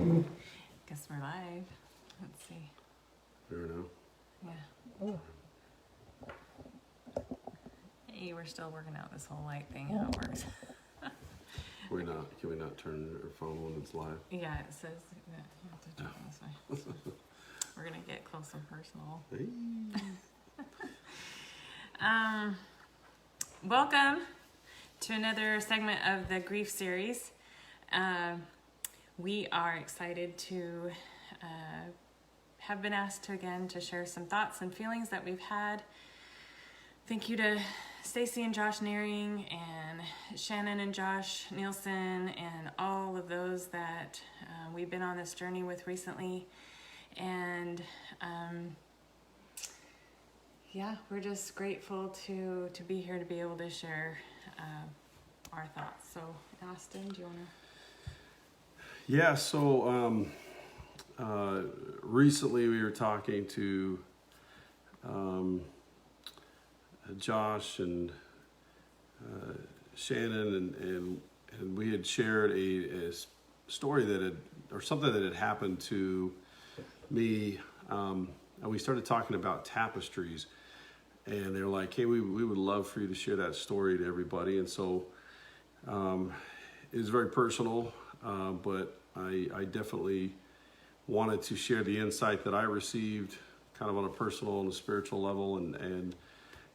Guess we're live. Let's see. Fair enough. Yeah. Ooh. Hey, we're still working out this whole light thing, how it works. Can we not turn our phone when it's live? Yeah, it says that you have to turn this way. We're gonna get close and personal. Hey. Welcome to another segment of the grief series. We are excited to have been asked to share some thoughts and feelings that we've had. Thank you to Stacy and Josh Nearing and Shannon and Josh Nielsen and all of those that we've been on this journey with recently. And we're just grateful to be here to be able to share our thoughts. So, Austin, do you want to? Yeah, so recently we were talking to Josh and Shannon, and we had shared a story something that had happened to me, and we started talking about tapestries, and they were like, hey, we would love for you to share that story to everybody. And so it was very personal, but I definitely wanted to share the insight that I received kind of on a personal and a spiritual level, and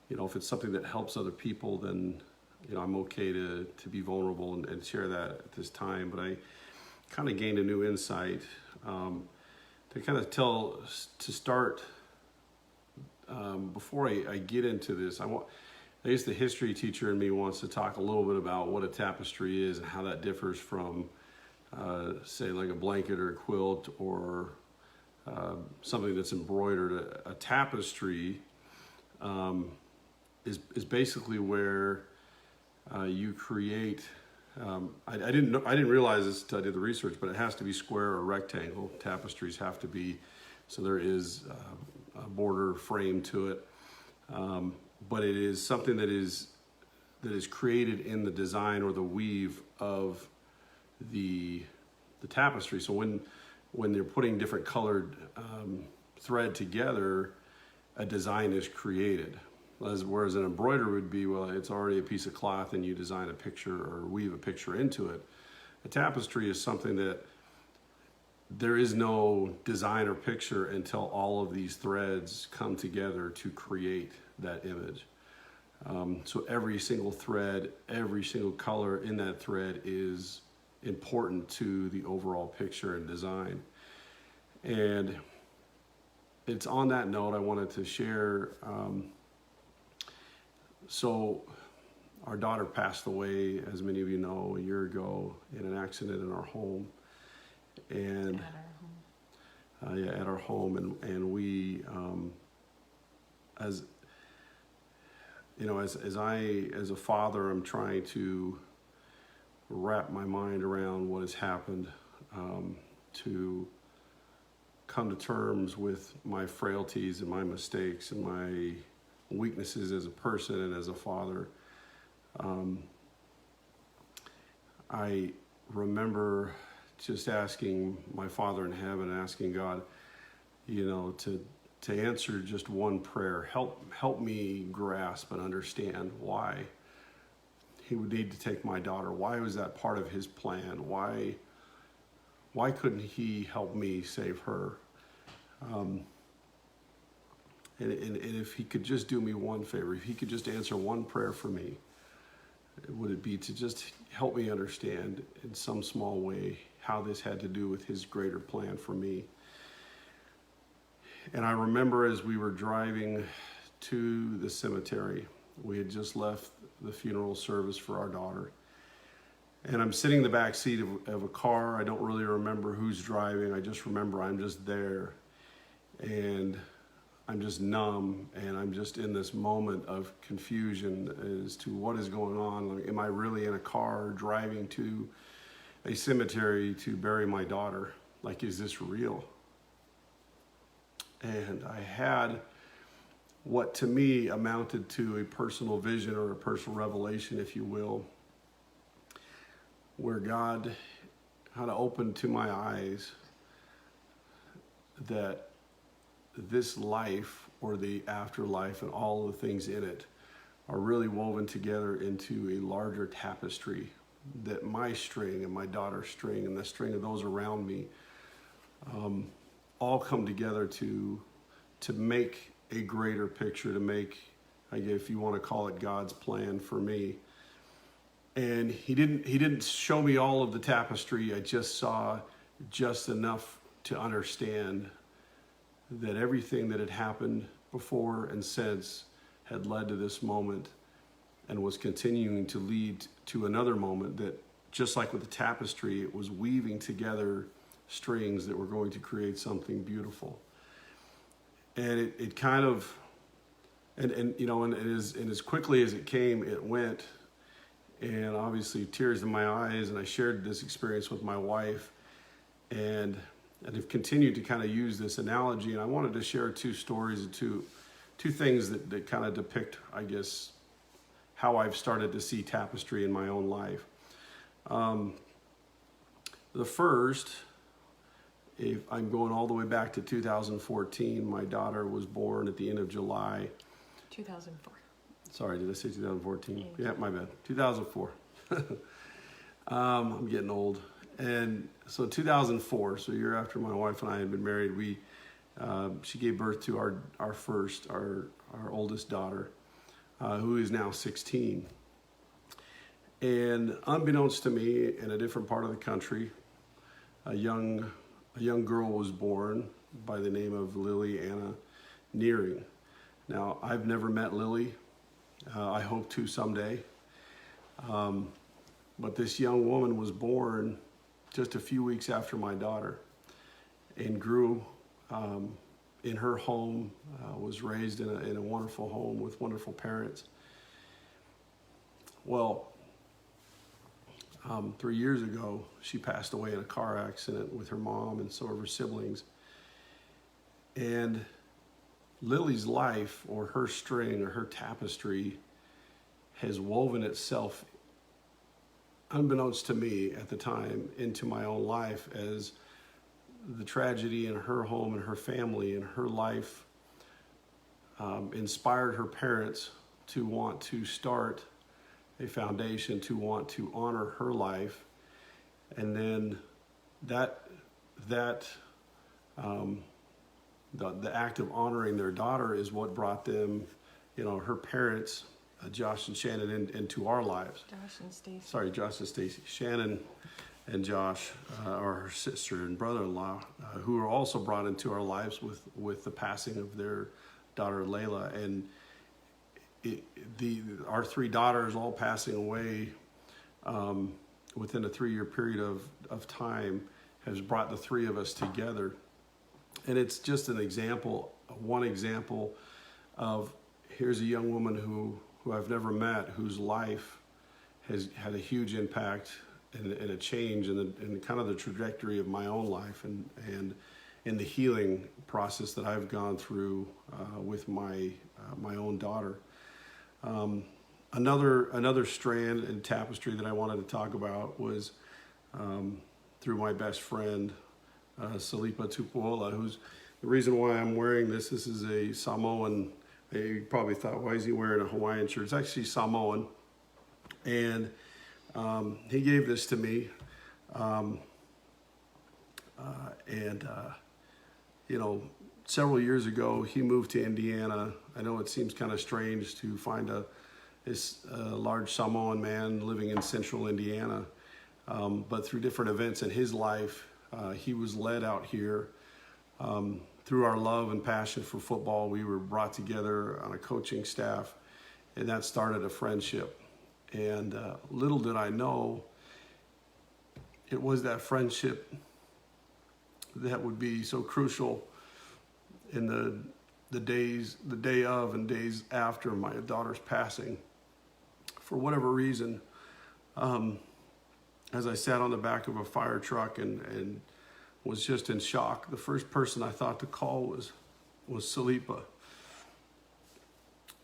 you know, if it's something that helps other people, then you know, I'm okay to be vulnerable and share that at this time. But I kind of gained a new insight to kind of start before I get into this. I guess the history teacher in me wants to talk a little bit about what a tapestry is and how that differs from say like a blanket or a quilt or something that's embroidered. A tapestry is basically where you create. I didn't realize this until I did the research, but it has to be square or rectangle. Tapestries have to be, so there is a border frame to it, but it is something that is created in the design or the weave of the tapestry. So when they're putting different colored thread together, a design is created. Whereas an embroidery would be, well, it's already a piece of cloth and you design a picture or weave a picture into it. A tapestry is something that there is no design or picture until all of these threads come together to create that image. So every single thread, every single color in that thread is important to the overall picture and design. And it's on that note I wanted to share. So our daughter passed away, as many of you know, a year ago in an accident in our home. And at our home, and we, as you know, as a father, I'm trying to wrap my mind around what has happened, to come to terms with my frailties and my mistakes and my weaknesses as a person and as a father. I remember just asking my Father in heaven, asking God, you know, to answer just one prayer. Help me grasp and understand why he would need to take my daughter. Why was that part of his plan? Why couldn't he help me save her? And if he could just do me one favor, if he could just answer one prayer for me, would it be to just help me understand in some small way how this had to do with his greater plan for me? And I remember as we were driving to the cemetery, we had just left the funeral service for our daughter. And I'm sitting in the back seat of a car. I don't really remember who's driving. I just remember I'm just there. And I'm just numb, and I'm just in this moment of confusion as to what is going on. Like, am I really in a car driving to a cemetery to bury my daughter? Like, is this real? And I had what to me amounted to a personal vision or a personal revelation, if you will, where God kind of opened to my eyes that this life or the afterlife and all the things in it are really woven together into a larger tapestry, that my string and my daughter's string and the string of those around me all come together to make a greater picture, to make, I guess, if you want to call it, God's plan for me. And he didn't show me all of the tapestry. I just saw just enough to understand that everything that had happened before and since had led to this moment and was continuing to lead to another moment that, just like with the tapestry, it was weaving together strings that were going to create something beautiful. And it kind of, and you know, and as quickly as it came, it went. And obviously tears in my eyes, and I shared this experience with my wife, and have continued to kind of use this analogy. And I wanted to share two stories, two things that kind of depict, I guess, how I've started to see tapestry in my own life. The first, if I'm going all the way back to 2014, my daughter was born at the end of July. 2004. Sorry, did I say 2014? Yeah, my bad. 2004. I'm getting old. And so 2004, so a year after my wife and I had been married, she gave birth to our oldest daughter, who is now 16. And unbeknownst to me, in a different part of the country, a young girl was born by the name of Lily Anna Nearing. Now, I've never met Lily. I hope to someday. But this young woman was born just a few weeks after my daughter and grew in her home, was raised in a wonderful home with wonderful parents. Well, 3 years ago, she passed away in a car accident with her mom and some of her siblings. And Lily's life, or her string, or her tapestry, has woven itself, unbeknownst to me at the time, into my own life, as the tragedy in her home and her family and her life inspired her parents to want to start a foundation, to want to honor her life. And then the act of honoring their daughter is what brought them, her parents, Josh and Shannon, into our lives. Josh and Stacy. Sorry, Josh and Stacy. Shannon and Josh are her sister and brother-in-law, who are also brought into our lives with the passing of their daughter Layla. And our three daughters all passing away within a 3-year period of time has brought the three of us together. And it's just one example of, here's a young woman who I've never met, whose life has had a huge impact and a change in kind of the trajectory of my own life and in the healing process that I've gone through with my own daughter. Another strand in tapestry that I wanted to talk about was through my best friend, Salipa Tupuola, who's the reason why I'm wearing this. This is a Samoan. You probably thought, why is he wearing a Hawaiian shirt? It's actually Samoan. And he gave this to me. Several years ago, he moved to Indiana. I know it seems kind of strange to find this large Samoan man living in central Indiana. But through different events in his life, he was led out here. Through our love and passion for football, we were brought together on a coaching staff, and that started a friendship. And little did I know, it was that friendship that would be so crucial in the day of and days after my daughter's passing. For whatever reason, as I sat on the back of a fire truck and was just in shock, the first person I thought to call was Salipa.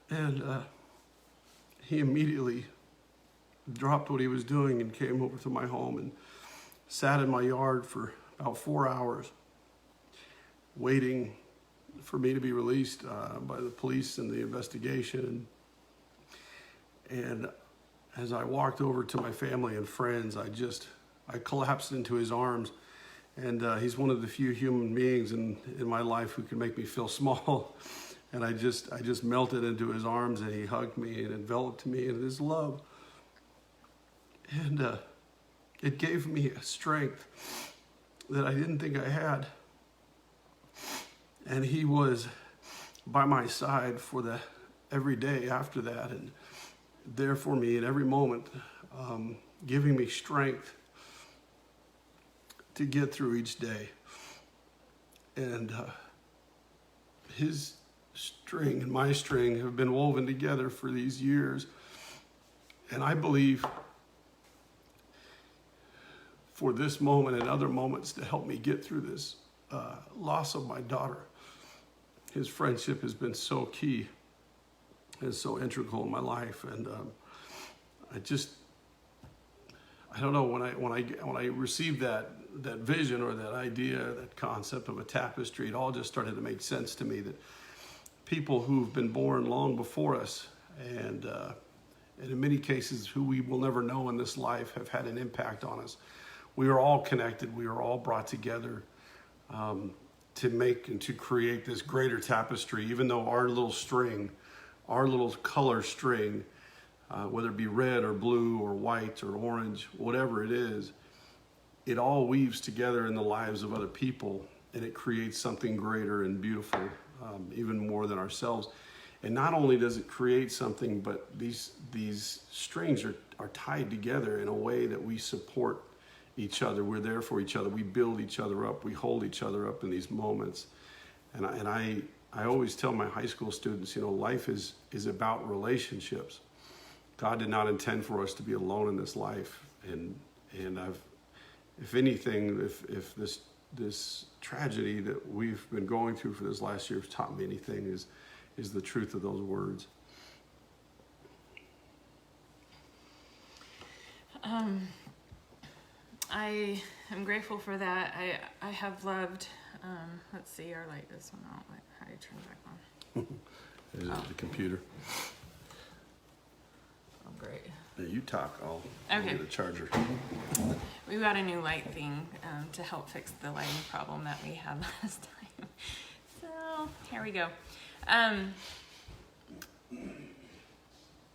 And he immediately dropped what he was doing and came over to my home and sat in my yard for about 4 hours. waiting for me to be released by the police and the investigation. And as I walked over to my family and friends, I collapsed into his arms. And he's one of the few human beings in my life who can make me feel small. And I just melted into his arms, and he hugged me and enveloped me in his love. And it gave me a strength that I didn't think I had. And he was by my side for every day after that, and there for me in every moment, giving me strength to get through each day. And his string and my string have been woven together for these years. And I believe for this moment and other moments to help me get through this loss of my daughter, his friendship has been so key and so integral in my life. And I don't know, when I received that vision or that idea, that concept of a tapestry, it all just started to make sense to me, that people who've been born long before us and in many cases who we will never know in this life have had an impact on us. We are all connected. We are all brought together to make and to create this greater tapestry, even though our little string, our little color string, whether it be red or blue or white or orange, whatever it is, it all weaves together in the lives of other people, and it creates something greater and beautiful, even more than ourselves. And not only does it create something, but these strings are tied together in a way that we support each other. We're there for each other. We build each other up. We hold each other up in these moments. And I always tell my high school students, life is about relationships. God did not intend for us to be alone in this life. And if anything, if this tragedy that we've been going through for this last year has taught me anything, is the truth of those words. I am grateful for that. I have loved, let's see, our light this one out. How do you turn it back on? Is it the computer? Oh, great. Yeah, you talk, I'll get a charger. We got a new light thing to help fix the lighting problem that we had last time. So here we go.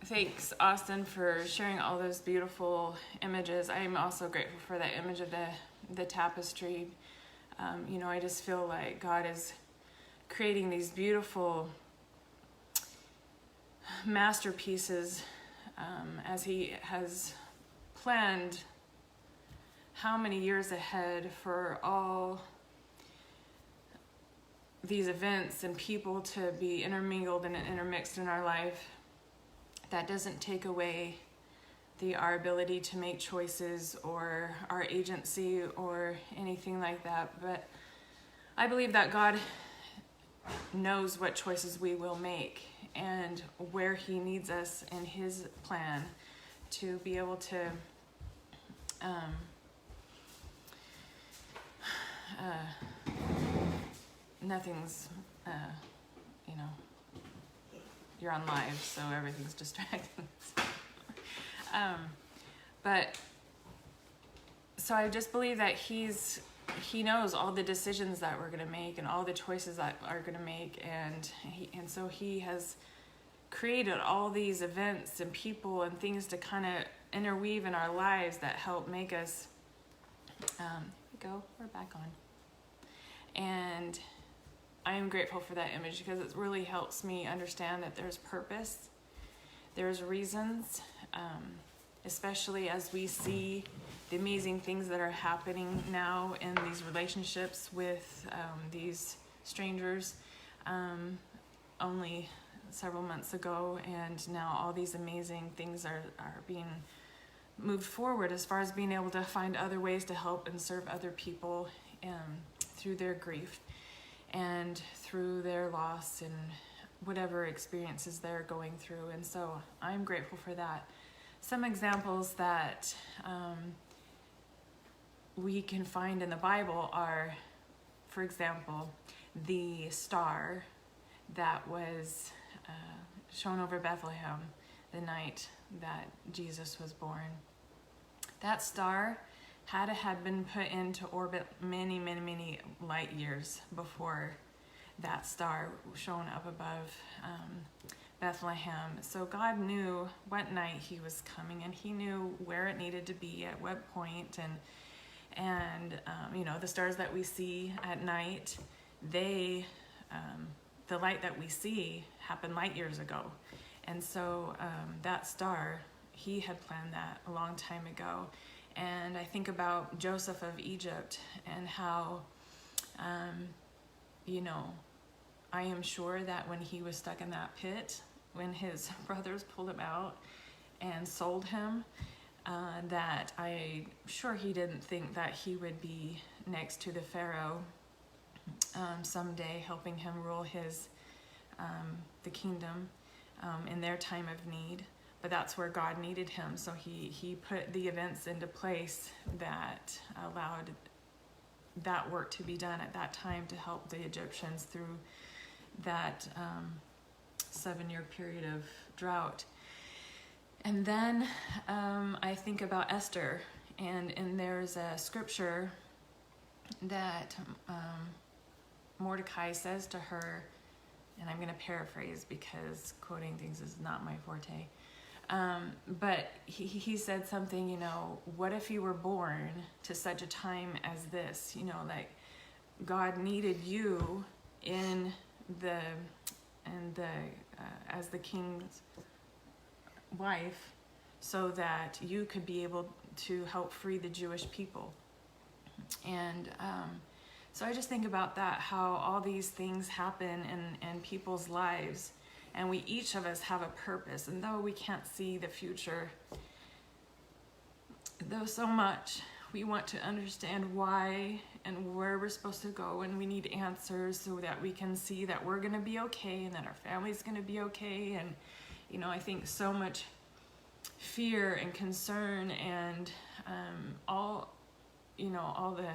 Thanks, Austin, for sharing all those beautiful images. I'm also grateful for that image of the tapestry. I just feel like God is creating these beautiful masterpieces as He has planned how many years ahead for all these events and people to be intermingled and intermixed in our life. That doesn't take away our ability to make choices or our agency or anything like that. But I believe that God knows what choices we will make and where He needs us in His plan to be able to nothing's you're on live, so everything's distracting. But so I just believe that He knows all the decisions that we're going to make and all the choices that are going to make, and so He has created all these events and people and things to kind of interweave in our lives that help make us. We're back on, and I am grateful for that image because it really helps me understand that there's purpose, there's reasons, especially as we see the amazing things that are happening now in these relationships with these strangers only several months ago, and now all these amazing things are being moved forward as far as being able to find other ways to help and serve other people through their grief and through their loss and whatever experiences they're going through. And so I'm grateful for that. Some examples that we can find in the Bible are, for example, the star that was shown over Bethlehem the night that Jesus was born. That star had been put into orbit many, many, many light years before that star shone up above Bethlehem. So God knew what night he was coming, and he knew where it needed to be at what point. And the stars that we see at night, the light that we see happened light years ago. And so that star, he had planned that a long time ago. And I think about Joseph of Egypt and how, I am sure that when he was stuck in that pit, when his brothers pulled him out and sold him, that I'm sure he didn't think that he would be next to the Pharaoh someday, helping him rule the kingdom in their time of need. But that's where God needed him. So he put the events into place that allowed that work to be done at that time to help the Egyptians through that 7-year period of drought. And then I think about Esther, and there's a scripture that Mordecai says to her, and I'm going to paraphrase because quoting things is not my forte. But he said something, what if you were born to such a time as this? Like God needed you as the king's wife, so that you could be able to help free the Jewish people. And so I just think about that, how all these things happen in people's lives, and we each of us have a purpose. And though we can't see the future, though so much, we want to understand why and where we're supposed to go, and we need answers so that we can see that we're going to be okay and that our family's going to be okay. And I think so much fear and concern and all the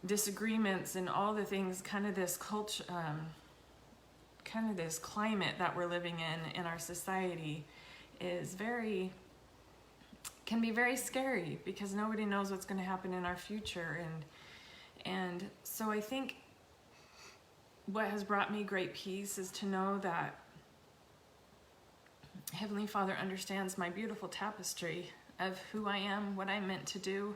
disagreements and all the things, kind of this culture, kind of this climate that we're living in our society can be very scary, because nobody knows what's going to happen in our future. And so I think what has brought me great peace is to know that Heavenly Father understands my beautiful tapestry of who I am, what I'm meant to do,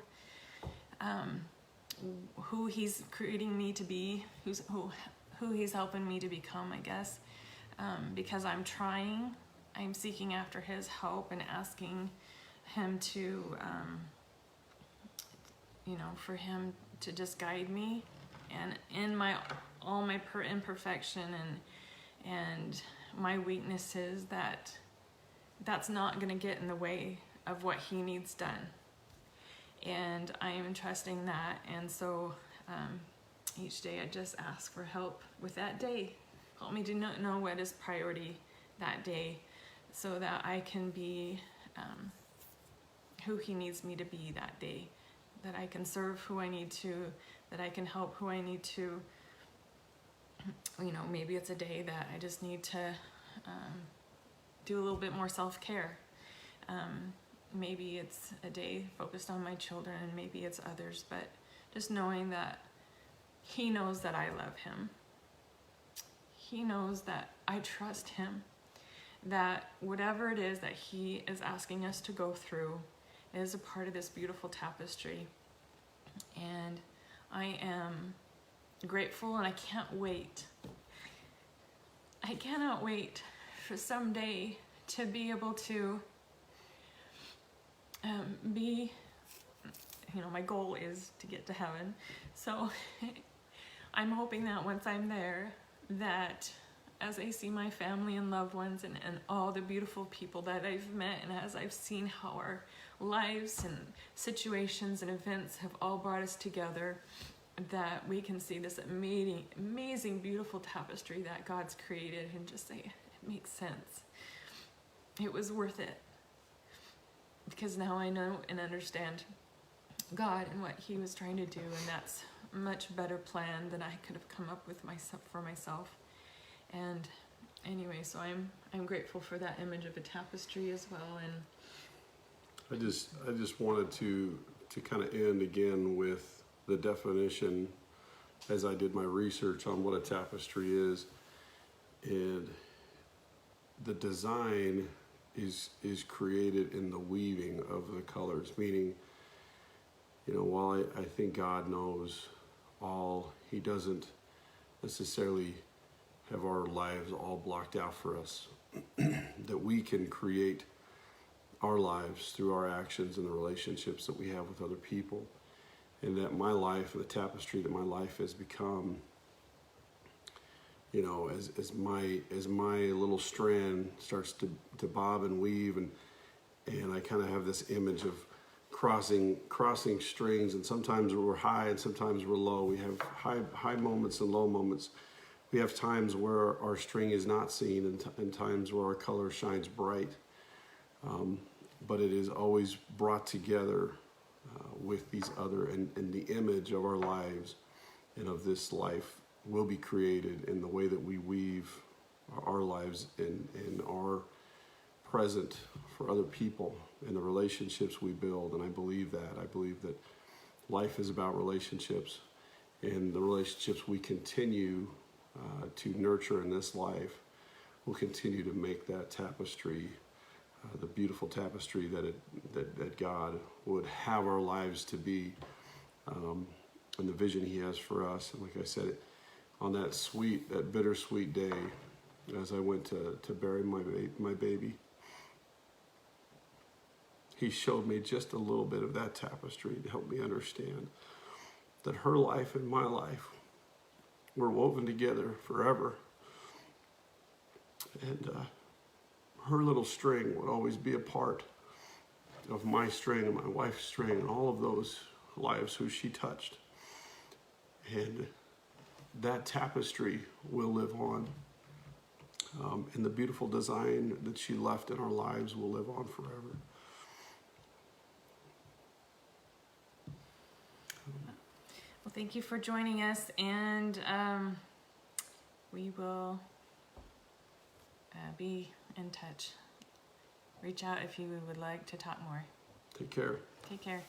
who he's creating me to be, who he's helping me to become, I guess, because I'm seeking after his help and asking him to, for him to just guide me, and in all my imperfection and my weaknesses, that's not going to get in the way of what he needs done. And I am trusting that. And so each day I just ask for help with that day. Help me to know what is priority that day, so that I can be who he needs me to be that day, that I can serve who I need to, that I can help who I need to. Maybe it's a day that I just need to do a little bit more self-care. Maybe it's a day focused on my children, and maybe it's others, but just knowing that he knows that I love him. He knows that I trust him, that whatever it is that he is asking us to go through is a part of this beautiful tapestry. And I am grateful, and I can't wait. I cannot wait for someday to be able to my goal is to get to heaven. So I'm hoping that once I'm there, that as I see my family and loved ones and all the beautiful people that I've met, and as I've seen how our lives and situations and events have all brought us together, that we can see this amazing, amazing, beautiful tapestry that God's created and just say, it makes sense. It was worth it. Because now I know and understand God and what he was trying to do, and that's much better plan than I could have come up with for myself. And anyway, so I'm grateful for that image of a tapestry as well. And I just wanted to kind of end again with the definition, as I did my research on what a tapestry is, and the design is created in the weaving of the colors, meaning, you know, while I think God knows all, he doesn't necessarily have our lives all blocked out for us, that we can create our lives through our actions and the relationships that we have with other people. And that my life, and the tapestry that my life has become, you know, as my little strand starts to bob and weave, and I kind of have this image of crossing strings, and sometimes we're high and sometimes we're low. We have high moments and low moments. We have times where our string is not seen, and times where our color shines bright. But it is always brought together with these other, and the image of our lives and of this life will be created in the way that we weave our lives in our present for other people and the relationships we build. And I believe that life is about relationships, and the relationships we continue to nurture in this life will continue to make that tapestry, the beautiful tapestry that God would have our lives to be, and the vision he has for us. And like I said, on that bittersweet day, as I went to bury my baby, he showed me just a little bit of that tapestry to help me understand that her life and my life were woven together forever. And her little string would always be a part of my string and my wife's string and all of those lives who she touched. And that tapestry will live on. And the beautiful design that she left in our lives will live on forever. well, thank you for joining us, and we will be in touch. Reach out if you would like to talk more. Take care. Take care.